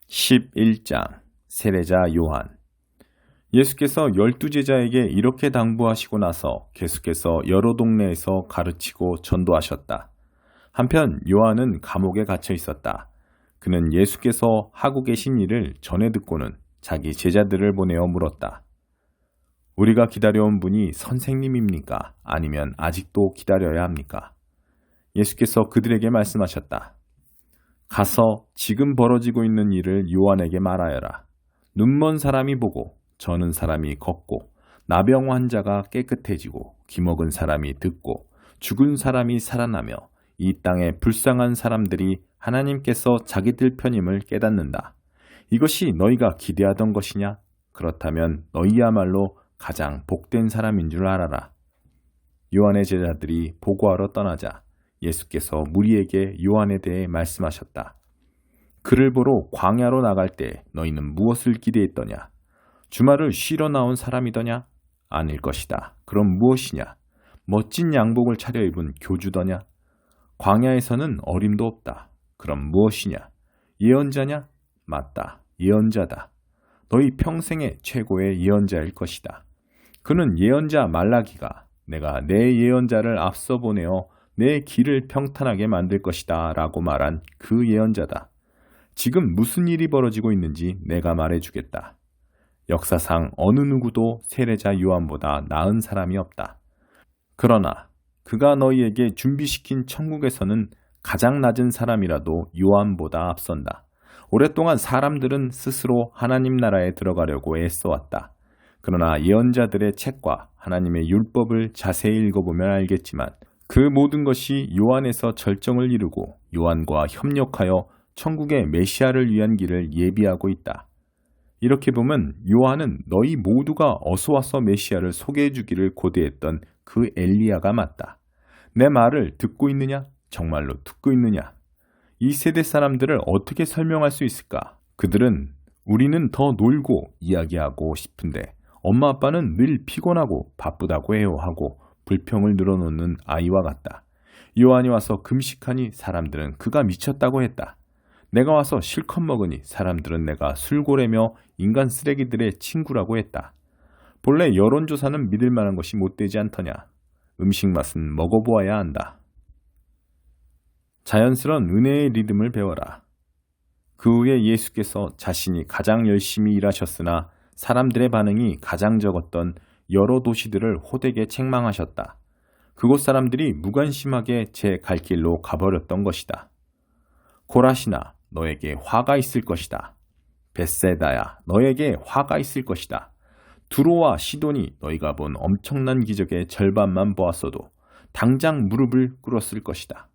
11장 세례자 요한. 예수께서 12제자에게 이렇게 당부하시고 나서 계속해서 여러 동네에서 가르치고 전도하셨다. 한편 요한은 감옥에 갇혀 있었다. 그는 예수께서 하고 계신 일을 전해 듣고는 자기 제자들을 보내어 물었다. 우리가 기다려온 분이 선생님입니까? 아니면 아직도 기다려야 합니까? 예수께서 그들에게 말씀하셨다. 가서 지금 벌어지고 있는 일을 요한에게 말하여라. 눈먼 사람이 보고 저는 사람이 걷고 나병 환자가 깨끗해지고 귀먹은 사람이 듣고 죽은 사람이 살아나며 이 땅에 불쌍한 사람들이 하나님께서 자기들 편임을 깨닫는다. 이것이 너희가 기대하던 것이냐? 그렇다면 너희야말로 가장 복된 사람인 줄 알아라. 요한의 제자들이 보고하러 떠나자 예수께서 무리에게 요한에 대해 말씀하셨다. 그를 보러 광야로 나갈 때 너희는 무엇을 기대했더냐? 주말을 쉬러 나온 사람이더냐? 아닐 것이다. 그럼 무엇이냐? 멋진 양복을 차려입은 교주더냐? 광야에서는 어림도 없다. 그럼 무엇이냐? 예언자냐? 맞다. 예언자다. 너희 평생의 최고의 예언자일 것이다. 그는 예언자 말라기가 내가 내 예언자를 앞서 보내어 내 길을 평탄하게 만들 것이다 라고 말한 그 예언자다. 지금 무슨 일이 벌어지고 있는지 내가 말해주겠다. 역사상 어느 누구도 세례자 요한보다 나은 사람이 없다. 그러나 그가 너희에게 준비시킨 천국에서는 가장 낮은 사람이라도 요한보다 앞선다. 오랫동안 사람들은 스스로 하나님 나라에 들어가려고 애써왔다. 그러나 예언자들의 책과 하나님의 율법을 자세히 읽어보면 알겠지만 그 모든 것이 요한에서 절정을 이루고 요한과 협력하여 천국의 메시아를 위한 길을 예비하고 있다. 이렇게 보면 요한은 너희 모두가 어서 와서 메시아를 소개해 주기를 고대했던 그 엘리야가 맞다. 내 말을 듣고 있느냐? 정말로 듣고 있느냐? 이 세대 사람들을 어떻게 설명할 수 있을까? 그들은 우리는 더 놀고 이야기하고 싶은데 엄마 아빠는 늘 피곤하고 바쁘다고 해요 하고 불평을 늘어놓는 아이와 같다. 요한이 와서 금식하니 사람들은 그가 미쳤다고 했다. 내가 와서 실컷 먹으니 사람들은 내가 술고래며 인간 쓰레기들의 친구라고 했다. 본래 여론조사는 믿을 만한 것이 못되지 않더냐. 음식 맛은 먹어보아야 한다. 자연스러운 은혜의 리듬을 배워라. 그 후에 예수께서 자신이 가장 열심히 일하셨으나 사람들의 반응이 가장 적었던 여러 도시들을 호되게 책망하셨다. 그곳 사람들이 무관심하게 제 갈 길로 가버렸던 것이다. 고라시나 너에게 화가 있을 것이다. 벳세다야 너에게 화가 있을 것이다. 두로와 시돈이 너희가 본 엄청난 기적의 절반만 보았어도 당장 무릎을 꿇었을 것이다.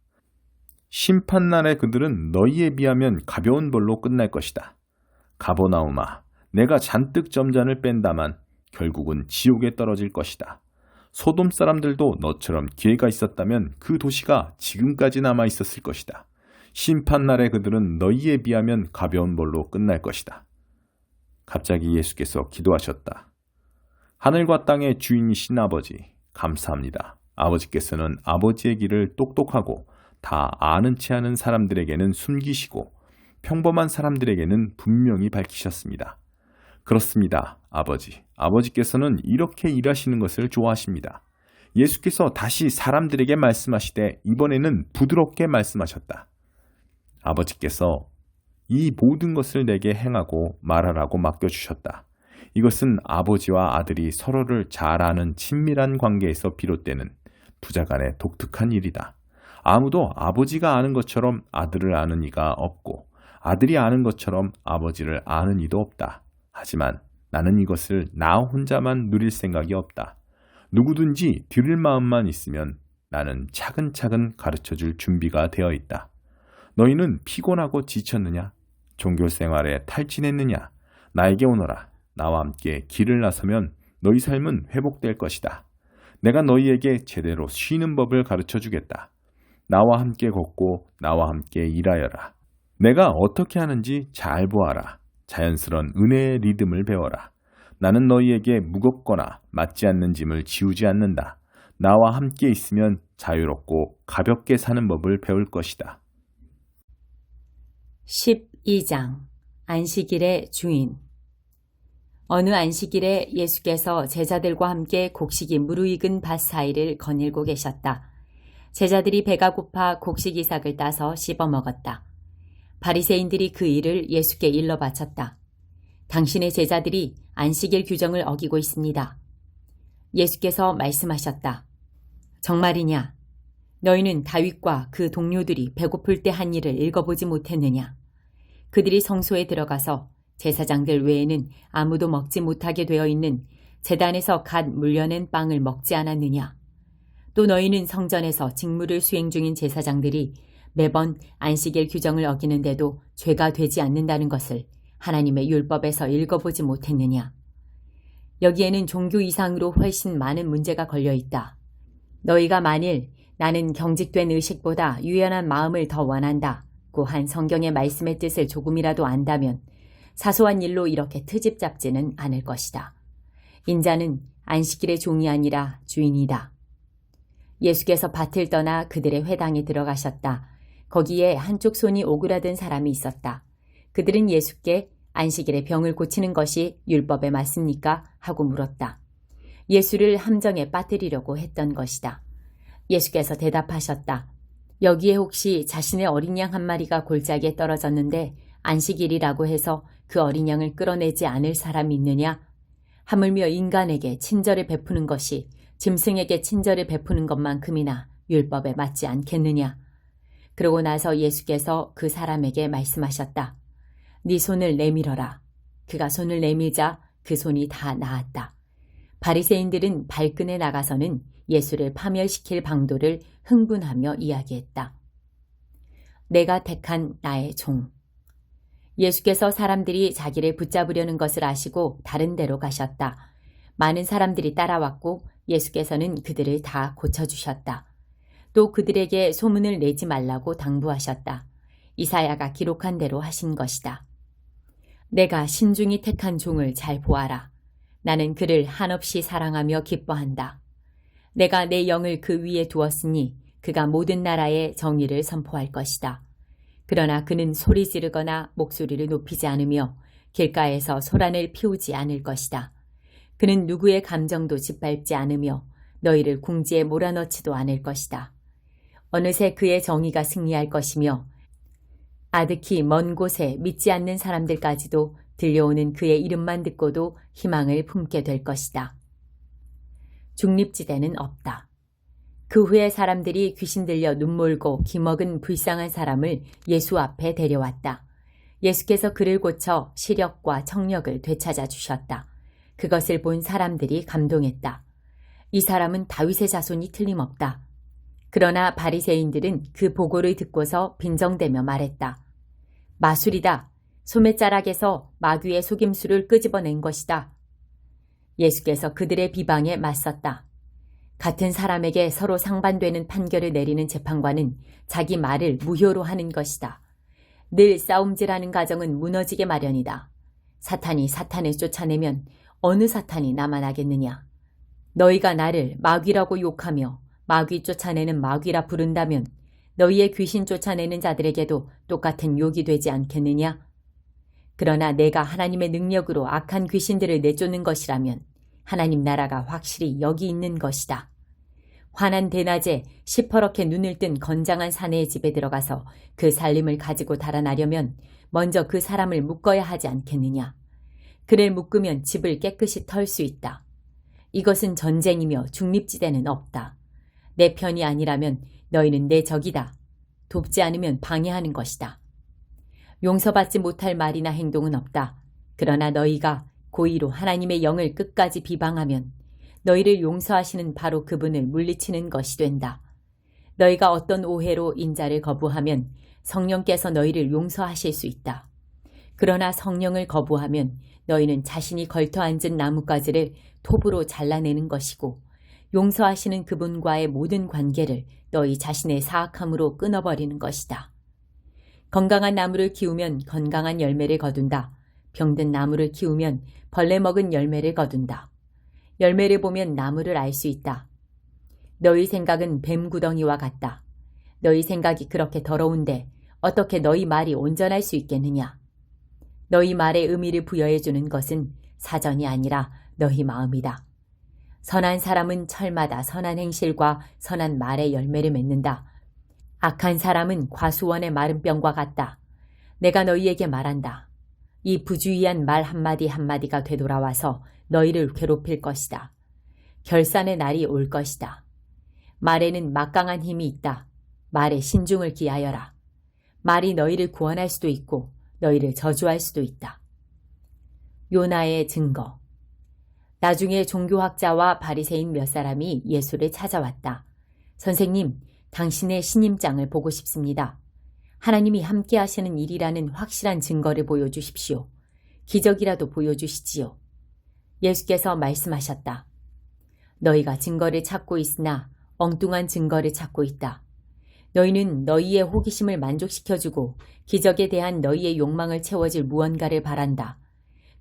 심판날에 그들은 너희에 비하면 가벼운 벌로 끝날 것이다. 가버나움아 내가 잔뜩 점잔을 뺀다만 결국은 지옥에 떨어질 것이다. 소돔 사람들도 너처럼 기회가 있었다면 그 도시가 지금까지 남아 있었을 것이다. 심판날에 그들은 너희에 비하면 가벼운 벌로 끝날 것이다. 갑자기 예수께서 기도하셨다. 하늘과 땅의 주인이신 아버지, 감사합니다. 아버지께서는 아버지의 길을 똑똑하고 다 아는 체 하는 사람들에게는 숨기시고 평범한 사람들에게는 분명히 밝히셨습니다. 그렇습니다, 아버지. 아버지께서는 이렇게 일하시는 것을 좋아하십니다. 예수께서 다시 사람들에게 말씀하시되 이번에는 부드럽게 말씀하셨다. 아버지께서 이 모든 것을 내게 행하고 말하라고 맡겨주셨다. 이것은 아버지와 아들이 서로를 잘 아는 친밀한 관계에서 비롯되는 부자간의 독특한 일이다. 아무도 아버지가 아는 것처럼 아들을 아는 이가 없고 아들이 아는 것처럼 아버지를 아는 이도 없다. 하지만 나는 이것을 나 혼자만 누릴 생각이 없다. 누구든지 들을 마음만 있으면 나는 차근차근 가르쳐줄 준비가 되어 있다. 너희는 피곤하고 지쳤느냐? 종교생활에 탈진했느냐? 나에게 오너라. 나와 함께 길을 나서면 너희 삶은 회복될 것이다. 내가 너희에게 제대로 쉬는 법을 가르쳐 주겠다. 나와 함께 걷고 나와 함께 일하여라. 내가 어떻게 하는지 잘 보아라. 자연스러운 은혜의 리듬을 배워라. 나는 너희에게 무겁거나 맞지 않는 짐을 지우지 않는다. 나와 함께 있으면 자유롭고 가볍게 사는 법을 배울 것이다. 12장 안식일의 주인. 어느 안식일에 예수께서 제자들과 함께 곡식이 무르익은 밭 사이를 거닐고 계셨다. 제자들이 배가 고파 곡식 이삭을 따서 씹어 먹었다. 바리새인들이 그 일을 예수께 일러 바쳤다. 당신의 제자들이 안식일 규정을 어기고 있습니다. 예수께서 말씀하셨다. 정말이냐? 너희는 다윗과 그 동료들이 배고플 때 한 일을 읽어보지 못했느냐? 그들이 성소에 들어가서 제사장들 외에는 아무도 먹지 못하게 되어 있는 제단에서 갓 물려낸 빵을 먹지 않았느냐? 또 너희는 성전에서 직무를 수행 중인 제사장들이 매번 안식일 규정을 어기는데도 죄가 되지 않는다는 것을 하나님의 율법에서 읽어보지 못했느냐? 여기에는 종교 이상으로 훨씬 많은 문제가 걸려 있다. 너희가 만일 나는 경직된 의식보다 유연한 마음을 더 원한다 고 한 성경의 말씀의 뜻을 조금이라도 안다면 사소한 일로 이렇게 트집 잡지는 않을 것이다. 인자는 안식일의 종이 아니라 주인이다. 예수께서 밭을 떠나 그들의 회당에 들어가셨다. 거기에 한쪽 손이 오그라든 사람이 있었다. 그들은 예수께 안식일에 병을 고치는 것이 율법에 맞습니까? 하고 물었다. 예수를 함정에 빠뜨리려고 했던 것이다. 예수께서 대답하셨다. 여기에 혹시 자신의 어린 양 한 마리가 골짜기에 떨어졌는데 안식일이라고 해서 그 어린 양을 끌어내지 않을 사람이 있느냐? 하물며 인간에게 친절을 베푸는 것이 짐승에게 친절을 베푸는 것만큼이나 율법에 맞지 않겠느냐? 그러고 나서 예수께서 그 사람에게 말씀하셨다. 네 손을 내밀어라. 그가 손을 내밀자 그 손이 다 나았다. 바리새인들은 발끈에 나가서는 예수를 파멸시킬 방도를 흥분하며 이야기했다. 내가 택한 나의 종. 예수께서 사람들이 자기를 붙잡으려는 것을 아시고 다른 데로 가셨다. 많은 사람들이 따라왔고 예수께서는 그들을 다 고쳐주셨다. 또 그들에게 소문을 내지 말라고 당부하셨다. 이사야가 기록한 대로 하신 것이다. 내가 신중히 택한 종을 잘 보아라. 나는 그를 한없이 사랑하며 기뻐한다. 내가 내 영을 그 위에 두었으니 그가 모든 나라에 정의를 선포할 것이다. 그러나 그는 소리 지르거나 목소리를 높이지 않으며 길가에서 소란을 피우지 않을 것이다. 그는 누구의 감정도 짓밟지 않으며 너희를 궁지에 몰아넣지도 않을 것이다. 어느새 그의 정의가 승리할 것이며 아득히 먼 곳에 믿지 않는 사람들까지도 들려오는 그의 이름만 듣고도 희망을 품게 될 것이다. 중립지대는 없다. 그 후에 사람들이 귀신 들려 눈물고 기먹은 불쌍한 사람을 예수 앞에 데려왔다. 예수께서 그를 고쳐 시력과 청력을 되찾아 주셨다. 그것을 본 사람들이 감동했다. 이 사람은 다윗의 자손이 틀림없다. 그러나 바리새인들은 그 보고를 듣고서 빈정대며 말했다. 마술이다. 소매자락에서 마귀의 속임수를 끄집어낸 것이다. 예수께서 그들의 비방에 맞섰다. 같은 사람에게 서로 상반되는 판결을 내리는 재판관은 자기 말을 무효로 하는 것이다. 늘 싸움질하는 가정은 무너지게 마련이다. 사탄이 사탄을 쫓아내면 어느 사탄이 남아나겠느냐. 너희가 나를 마귀라고 욕하며 마귀 쫓아내는 마귀라 부른다면 너희의 귀신 쫓아내는 자들에게도 똑같은 욕이 되지 않겠느냐? 그러나 내가 하나님의 능력으로 악한 귀신들을 내쫓는 것이라면 하나님 나라가 확실히 여기 있는 것이다. 환한 대낮에 시퍼렇게 눈을 뜬 건장한 사내의 집에 들어가서 그 살림을 가지고 달아나려면 먼저 그 사람을 묶어야 하지 않겠느냐. 그를 묶으면 집을 깨끗이 털 수 있다. 이것은 전쟁이며 중립지대는 없다. 내 편이 아니라면 너희는 내 적이다. 돕지 않으면 방해하는 것이다. 용서받지 못할 말이나 행동은 없다. 그러나 너희가 고의로 하나님의 영을 끝까지 비방하면 너희를 용서하시는 바로 그분을 물리치는 것이 된다. 너희가 어떤 오해로 인자를 거부하면 성령께서 너희를 용서하실 수 있다. 그러나 성령을 거부하면 너희는 자신이 걸터 앉은 나뭇가지를 톱으로 잘라내는 것이고 용서하시는 그분과의 모든 관계를 너희 자신의 사악함으로 끊어버리는 것이다. 건강한 나무를 키우면 건강한 열매를 거둔다. 병든 나무를 키우면 벌레 먹은 열매를 거둔다. 열매를 보면 나무를 알 수 있다. 너희 생각은 뱀 구덩이와 같다. 너희 생각이 그렇게 더러운데 어떻게 너희 말이 온전할 수 있겠느냐? 너희 말에 의미를 부여해 주는 것은 사전이 아니라 너희 마음이다. 선한 사람은 철마다 선한 행실과 선한 말의 열매를 맺는다. 악한 사람은 과수원의 마른 병과 같다. 내가 너희에게 말한다. 이 부주의한 말 한마디 한마디가 되돌아와서 너희를 괴롭힐 것이다. 결산의 날이 올 것이다. 말에는 막강한 힘이 있다. 말에 신중을 기하여라. 말이 너희를 구원할 수도 있고 너희를 저주할 수도 있다. 요나의 증거. 나중에 종교학자와 바리새인 몇 사람이 예수를 찾아왔다. 선생님, 당신의 신임장을 보고 싶습니다. 하나님이 함께 하시는 일이라는 확실한 증거를 보여주십시오. 기적이라도 보여주시지요. 예수께서 말씀하셨다. 너희가 증거를 찾고 있으나 엉뚱한 증거를 찾고 있다. 너희는 너희의 호기심을 만족시켜주고 기적에 대한 너희의 욕망을 채워줄 무언가를 바란다.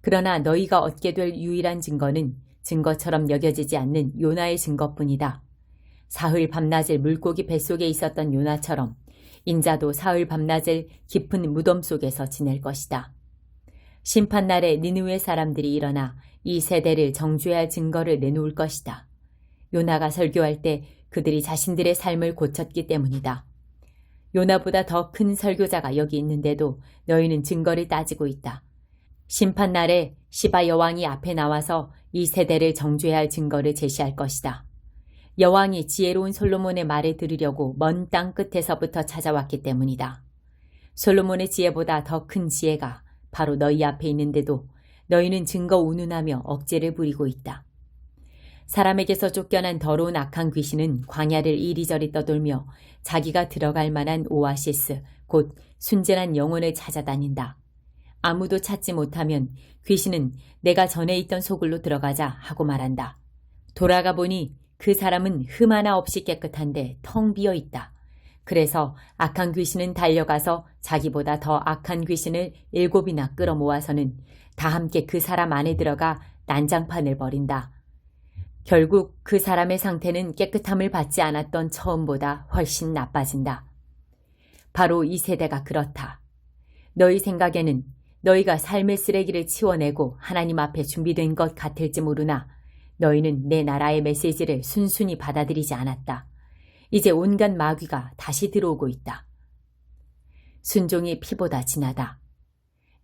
그러나 너희가 얻게 될 유일한 증거는 증거처럼 여겨지지 않는 요나의 증거뿐이다. 사흘 밤낮을 물고기 뱃속에 있었던 요나처럼 인자도 사흘 밤낮을 깊은 무덤 속에서 지낼 것이다. 심판날에 니느웨 사람들이 일어나 이 세대를 정죄할 증거를 내놓을 것이다. 요나가 설교할 때 그들이 자신들의 삶을 고쳤기 때문이다. 요나보다 더 큰 설교자가 여기 있는데도 너희는 증거를 따지고 있다. 심판날에 시바 여왕이 앞에 나와서 이 세대를 정죄할 증거를 제시할 것이다. 여왕이 지혜로운 솔로몬의 말을 들으려고 먼 땅 끝에서부터 찾아왔기 때문이다. 솔로몬의 지혜보다 더 큰 지혜가 바로 너희 앞에 있는데도 너희는 증거 운운하며 억제를 부리고 있다. 사람에게서 쫓겨난 더러운 악한 귀신은 광야를 이리저리 떠돌며 자기가 들어갈 만한 오아시스, 곧 순전한 영혼을 찾아다닌다. 아무도 찾지 못하면 귀신은 내가 전에 있던 소굴로 들어가자 하고 말한다. 돌아가 보니 그 사람은 흠 하나 없이 깨끗한데 텅 비어 있다. 그래서 악한 귀신은 달려가서 자기보다 더 악한 귀신을 7이나 끌어모아서는 다 함께 그 사람 안에 들어가 난장판을 벌인다. 결국 그 사람의 상태는 깨끗함을 받지 않았던 처음보다 훨씬 나빠진다. 바로 이 세대가 그렇다. 너희 생각에는 너희가 삶의 쓰레기를 치워내고 하나님 앞에 준비된 것 같을지 모르나 너희는 내 나라의 메시지를 순순히 받아들이지 않았다. 이제 온갖 마귀가 다시 들어오고 있다. 순종이 피보다 진하다.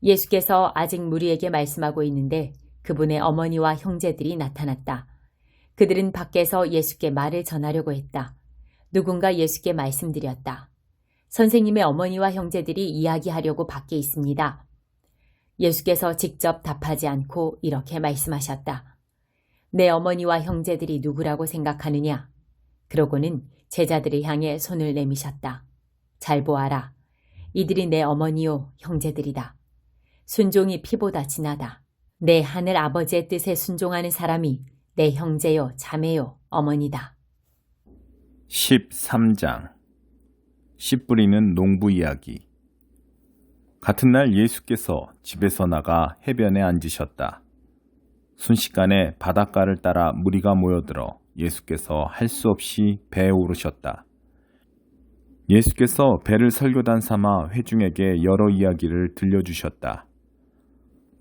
예수께서 아직 무리에게 말씀하고 있는데 그분의 어머니와 형제들이 나타났다. 그들은 밖에서 예수께 말을 전하려고 했다. 누군가 예수께 말씀드렸다. 선생님의 어머니와 형제들이 이야기하려고 밖에 있습니다. 예수께서 직접 답하지 않고 이렇게 말씀하셨다. 내 어머니와 형제들이 누구라고 생각하느냐? 그러고는 제자들을 향해 손을 내미셨다. 잘 보아라. 이들이 내 어머니요 형제들이다. 순종이 피보다 진하다. 내 하늘 아버지의 뜻에 순종하는 사람이 내 형제요 자매요 어머니다. 13장 씨 뿌리는 농부 이야기. 같은 날 예수께서 집에서 나가 해변에 앉으셨다. 순식간에 바닷가를 따라 무리가 모여들어 예수께서 할 수 없이 배에 오르셨다. 예수께서 배를 설교단 삼아 회중에게 여러 이야기를 들려주셨다.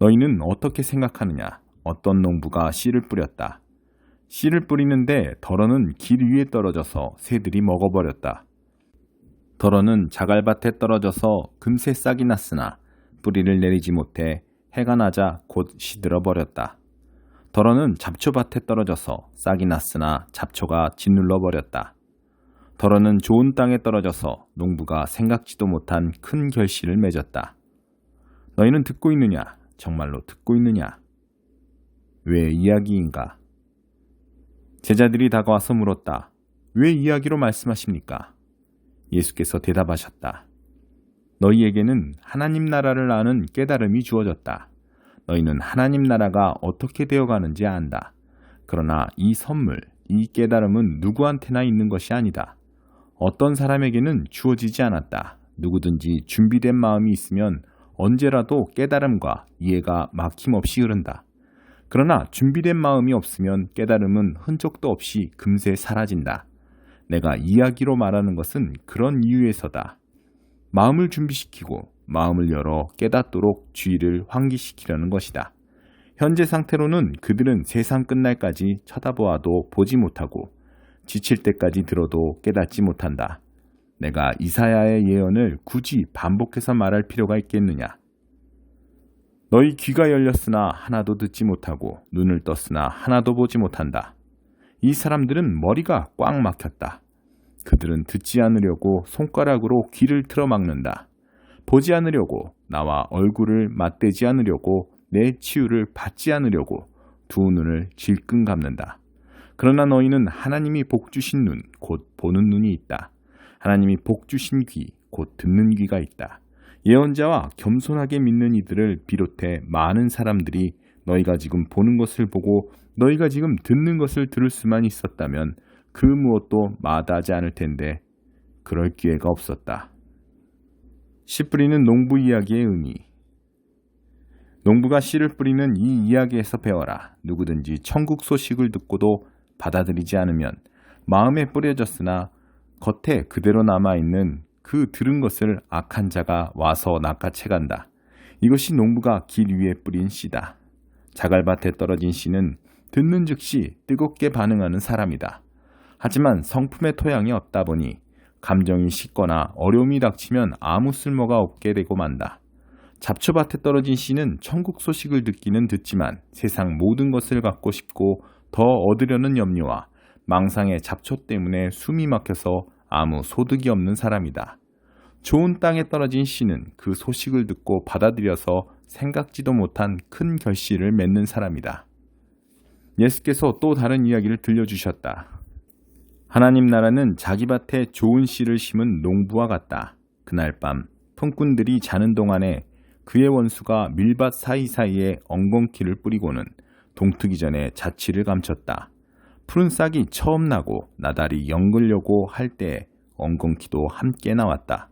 너희는 어떻게 생각하느냐? 어떤 농부가 씨를 뿌렸다. 씨를 뿌리는데 덜어는 길 위에 떨어져서 새들이 먹어버렸다. 덜어는 자갈밭에 떨어져서 금세 싹이 났으나 뿌리를 내리지 못해 해가 나자 곧 시들어 버렸다. 덜어는 잡초밭에 떨어져서 싹이 났으나 잡초가 짓눌러 버렸다. 덜어는 좋은 땅에 떨어져서 농부가 생각지도 못한 큰 결실을 맺었다. 너희는 듣고 있느냐? 정말로 듣고 있느냐? 왜 이야기인가? 제자들이 다가와서 물었다. 왜 이야기로 말씀하십니까? 예수께서 대답하셨다. 너희에게는 하나님 나라를 아는 깨달음이 주어졌다. 너희는 하나님 나라가 어떻게 되어가는지 안다. 그러나 이 선물, 이 깨달음은 누구한테나 있는 것이 아니다. 어떤 사람에게는 주어지지 않았다. 누구든지 준비된 마음이 있으면 언제라도 깨달음과 이해가 막힘없이 흐른다. 그러나 준비된 마음이 없으면 깨달음은 흔적도 없이 금세 사라진다. 내가 이야기로 말하는 것은 그런 이유에서다. 마음을 준비시키고 마음을 열어 깨닫도록 주의를 환기시키려는 것이다. 현재 상태로는 그들은 세상 끝날까지 쳐다보아도 보지 못하고 지칠 때까지 들어도 깨닫지 못한다. 내가 이사야의 예언을 굳이 반복해서 말할 필요가 있겠느냐? 너희 귀가 열렸으나 하나도 듣지 못하고 눈을 떴으나 하나도 보지 못한다. 이 사람들은 머리가 꽉 막혔다. 그들은 듣지 않으려고 손가락으로 귀를 틀어막는다. 보지 않으려고 나와 얼굴을 맞대지 않으려고 내 치유를 받지 않으려고 두 눈을 질끈 감는다. 그러나 너희는 하나님이 복 주신 눈, 곧 보는 눈이 있다. 하나님이 복 주신 귀, 곧 듣는 귀가 있다. 예언자와 겸손하게 믿는 이들을 비롯해 많은 사람들이 너희가 지금 보는 것을 보고 너희가 지금 듣는 것을 들을 수만 있었다면 그 무엇도 마다하지 않을 텐데 그럴 기회가 없었다. 씨 뿌리는 농부 이야기의 의미. 농부가 씨를 뿌리는 이 이야기에서 배워라. 누구든지 천국 소식을 듣고도 받아들이지 않으면 마음에 뿌려졌으나 겉에 그대로 남아있는 그 들은 것을 악한 자가 와서 낚아채간다. 이것이 농부가 길 위에 뿌린 씨다. 자갈밭에 떨어진 씨는 듣는 즉시 뜨겁게 반응하는 사람이다. 하지만 성품의 토양이 없다 보니 감정이 식거나 어려움이 닥치면 아무 쓸모가 없게 되고 만다. 잡초밭에 떨어진 씨는 천국 소식을 듣기는 듣지만 세상 모든 것을 갖고 싶고 더 얻으려는 염려와 망상의 잡초 때문에 숨이 막혀서 아무 소득이 없는 사람이다. 좋은 땅에 떨어진 씨는 그 소식을 듣고 받아들여서 생각지도 못한 큰 결실을 맺는 사람이다. 예수께서 또 다른 이야기를 들려주셨다. 하나님 나라는 자기 밭에 좋은 씨를 심은 농부와 같다. 그날 밤 품꾼들이 자는 동안에 그의 원수가 밀밭 사이사이에 엉겅퀴를 뿌리고는 동트기 전에 자취를 감췄다. 푸른 싹이 처음 나고 나달이 연글려고 할 때에 엉겅퀴도 함께 나왔다.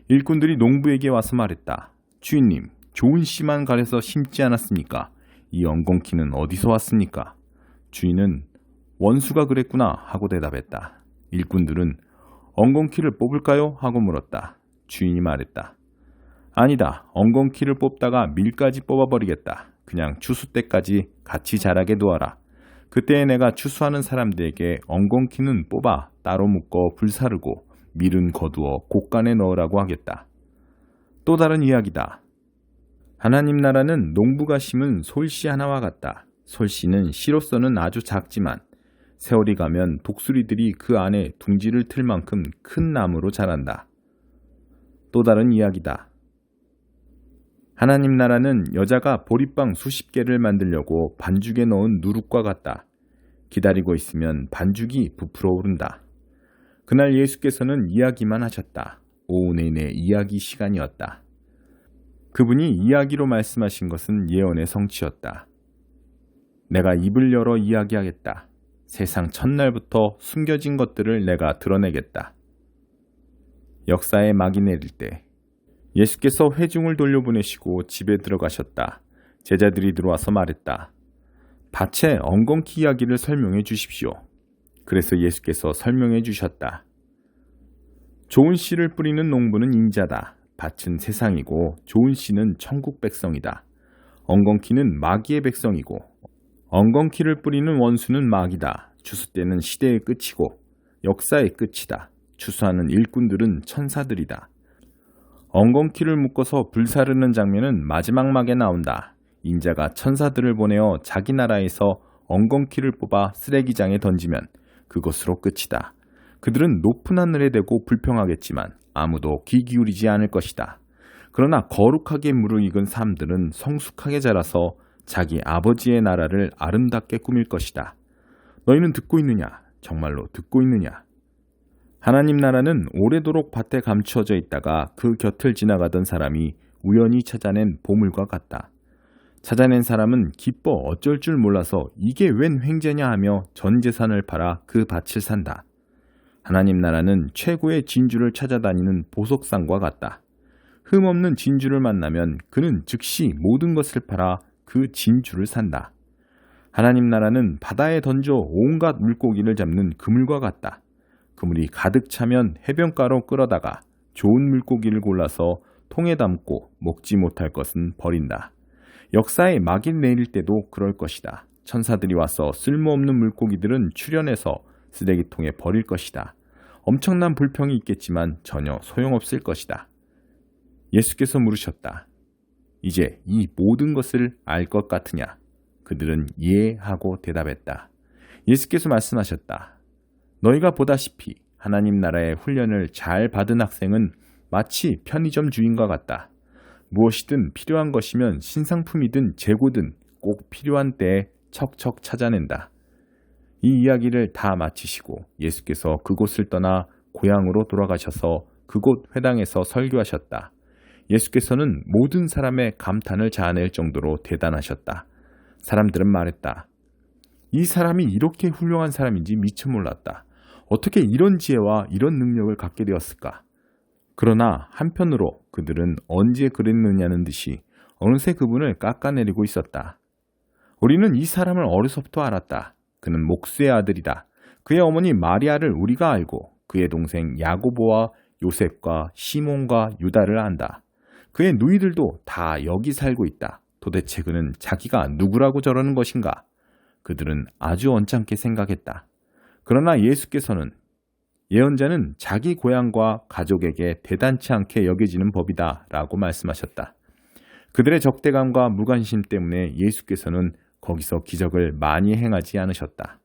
일꾼들이 농부에게 와서 말했다. 주인님, 좋은 씨만 가려서 심지 않았습니까? 이 엉겅퀴는 어디서 왔습니까? 주인은 원수가 그랬구나 하고 대답했다. 일꾼들은 엉겅퀴를 뽑을까요? 하고 물었다. 주인이 말했다. 아니다. 엉겅퀴를 뽑다가 밀까지 뽑아버리겠다. 그냥 추수 때까지 같이 자라게 두어라. 그때 내가 추수하는 사람들에게 엉겅퀴는 뽑아 따로 묶어 불사르고 밀은 거두어 곡간에 넣으라고 하겠다. 또 다른 이야기다. 하나님 나라는 농부가 심은 솔씨 하나와 같다. 솔씨는 씨로서는 아주 작지만 세월이 가면 독수리들이 그 안에 둥지를 틀 만큼 큰 나무로 자란다. 또 다른 이야기다. 하나님 나라는 여자가 보리빵 수십 개를 만들려고 반죽에 넣은 누룩과 같다. 기다리고 있으면 반죽이 부풀어 오른다. 그날 예수께서는 이야기만 하셨다. 오후 내내 이야기 시간이었다. 그분이 이야기로 말씀하신 것은 예언의 성취였다. 내가 입을 열어 이야기하겠다. 세상 첫날부터 숨겨진 것들을 내가 드러내겠다. 역사에 막이 내릴 때 예수께서 회중을 돌려보내시고 집에 들어가셨다. 제자들이 들어와서 말했다. 밭의 엉겅퀴 이야기를 설명해 주십시오. 그래서 예수께서 설명해 주셨다. 좋은 씨를 뿌리는 농부는 인자다. 밭은 세상이고 좋은 씨는 천국 백성이다. 엉겅퀴는 마귀의 백성이고 엉겅퀴를 뿌리는 원수는 마귀다. 추수 때는 시대의 끝이고 역사의 끝이다. 추수하는 일꾼들은 천사들이다. 엉겅퀴를 묶어서 불사르는 장면은 마지막 막에 나온다. 인자가 천사들을 보내어 자기 나라에서 엉겅퀴를 뽑아 쓰레기장에 던지면 그것으로 끝이다. 그들은 높은 하늘에 대고 불평하겠지만 아무도 귀 기울이지 않을 것이다. 그러나 거룩하게 무르익은 삶들은 성숙하게 자라서 자기 아버지의 나라를 아름답게 꾸밀 것이다. 너희는 듣고 있느냐? 정말로 듣고 있느냐? 하나님 나라는 오래도록 밭에 감추어져 있다가 그 곁을 지나가던 사람이 우연히 찾아낸 보물과 같다. 찾아낸 사람은 기뻐 어쩔 줄 몰라서 이게 웬 횡재냐 하며 전 재산을 팔아 그 밭을 산다. 하나님 나라는 최고의 진주를 찾아다니는 보석상과 같다. 흠없는 진주를 만나면 그는 즉시 모든 것을 팔아 그 진주를 산다. 하나님 나라는 바다에 던져 온갖 물고기를 잡는 그물과 같다. 그물이 가득 차면 해변가로 끌어다가 좋은 물고기를 골라서 통에 담고 먹지 못할 것은 버린다. 역사에 막이 내릴 때도 그럴 것이다. 천사들이 와서 쓸모없는 물고기들은 출현해서 쓰레기통에 버릴 것이다. 엄청난 불평이 있겠지만 전혀 소용없을 것이다. 예수께서 물으셨다. 이제 이 모든 것을 알 것 같으냐? 그들은 예 하고 대답했다. 예수께서 말씀하셨다. 너희가 보다시피 하나님 나라의 훈련을 잘 받은 학생은 마치 편의점 주인과 같다. 무엇이든 필요한 것이면 신상품이든 재고든 꼭 필요한 때에 척척 찾아낸다. 이 이야기를 다 마치시고 예수께서 그곳을 떠나 고향으로 돌아가셔서 그곳 회당에서 설교하셨다. 예수께서는 모든 사람의 감탄을 자아낼 정도로 대단하셨다. 사람들은 말했다. 이 사람이 이렇게 훌륭한 사람인지 미처 몰랐다. 어떻게 이런 지혜와 이런 능력을 갖게 되었을까? 그러나 한편으로 그들은 언제 그랬느냐는 듯이 어느새 그분을 깎아내리고 있었다. 우리는 이 사람을 어려서부터 알았다. 그는 목수의 아들이다. 그의 어머니 마리아를 우리가 알고 그의 동생 야고보와 요셉과 시몬과 유다를 안다. 그의 누이들도 다 여기 살고 있다. 도대체 그는 자기가 누구라고 저러는 것인가? 그들은 아주 언짢게 생각했다. 그러나 예수께서는 예언자는 자기 고향과 가족에게 대단치 않게 여겨지는 법이다 라고 말씀하셨다. 그들의 적대감과 무관심 때문에 예수께서는 거기서 기적을 많이 행하지 않으셨다.